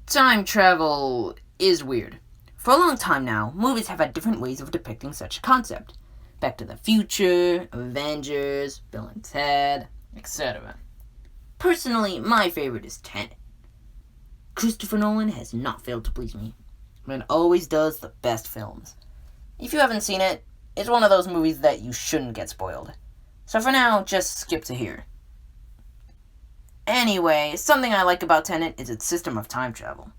Time travel is weird. For a long time now, movies have had different ways of depicting such a concept. Back to the Future, Avengers, Bill and Ted, etc. Personally, my favorite is Tenet. Christopher Nolan has not failed to please me, and always does the best films. If you haven't seen it, it's one of those movies that you shouldn't get spoiled. So for now, just skip to here. Anyway, something I like about Tenet is its system of time travel.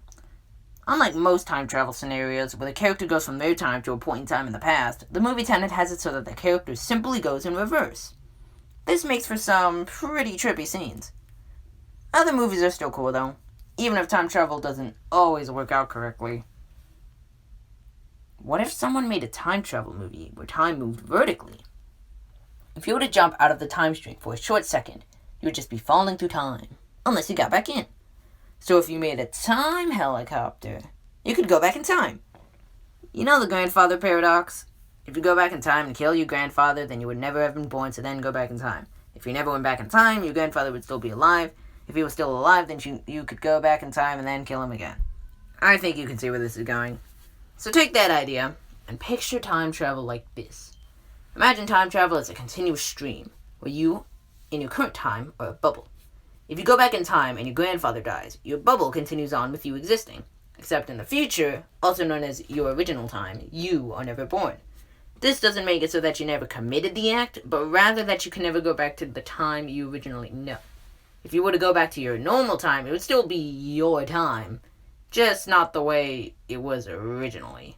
Unlike most time travel scenarios where the character goes from their time to a point in time in the past, the movie Tenet has it so that the character simply goes in reverse. This makes for some pretty trippy scenes. Other movies are still cool though, even if time travel doesn't always work out correctly. What if someone made a time travel movie where time moved vertically? If you were to jump out of the time stream for a short second, you would just be falling through time, unless you got back in. So if you made a time helicopter, you could go back in time. You know the grandfather paradox? If you go back in time and kill your grandfather, then you would never have been born, so then go back in time. If you never went back in time, your grandfather would still be alive. If he was still alive, then you could go back in time and then kill him again. I think you can see where this is going. So take that idea and picture time travel like this. Imagine time travel as a continuous stream, where you, in your current time, are a bubble. If you go back in time and your grandfather dies, your bubble continues on with you existing. Except in the future, also known as your original time, you are never born. This doesn't make it so that you never committed the act, but rather that you can never go back to the time you originally know. If you were to go back to your normal time, it would still be your time, just not the way it was originally.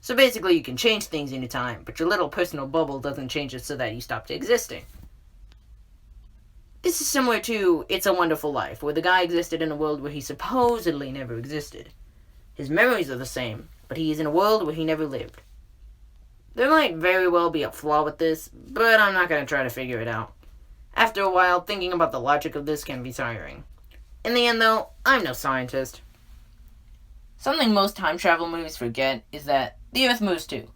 So basically, you can change things in your time, but your little personal bubble doesn't change it so that you stopped existing. This is similar to It's a Wonderful Life, where the guy existed in a world where he supposedly never existed. His memories are the same, but he is in a world where he never lived. There might very well be a flaw with this, but I'm not going to try to figure it out. After a while, thinking about the logic of this can be tiring. In the end, though, I'm no scientist. Something most time travel movies forget is that the Earth moves too.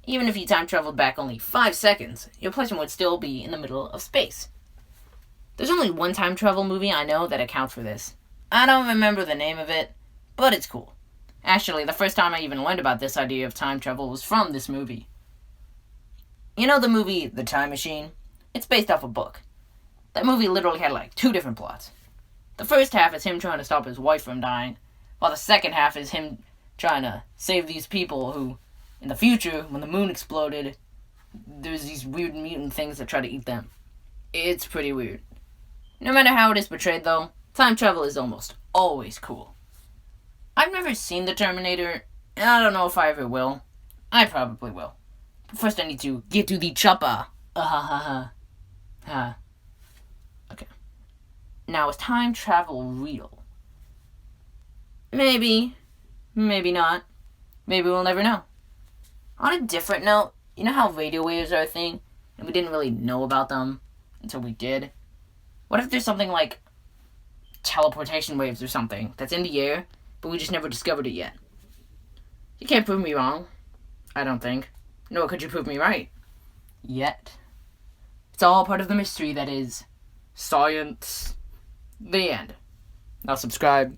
Even if you time traveled back only 5 seconds, your person would still be in the middle of space. There's only one time travel movie I know that accounts for this. I don't remember the name of it, but it's cool. Actually, the first time I even learned about this idea of time travel was from this movie. You know the movie The Time Machine? It's based off a book. That movie literally had like 2 different plots. The first half is him trying to stop his wife from dying, while the second half is him trying to save these people who, in the future, when the moon exploded, there's these weird mutant things that try to eat them. It's pretty weird. No matter how it is portrayed though, time travel is almost always cool. I've never seen The Terminator, and I don't know if I ever will. I probably will. But first I need to get to the chopper. Okay. Now, is time travel real? Maybe. Maybe not. Maybe we'll never know. On a different note, you know how radio waves are a thing, and we didn't really know about them until we did? What if there's something like teleportation waves or something that's in the air, but we just never discovered it yet? You can't prove me wrong. I don't think. Nor could you prove me right. Yet. It's all part of the mystery that is science. The end. Now subscribe.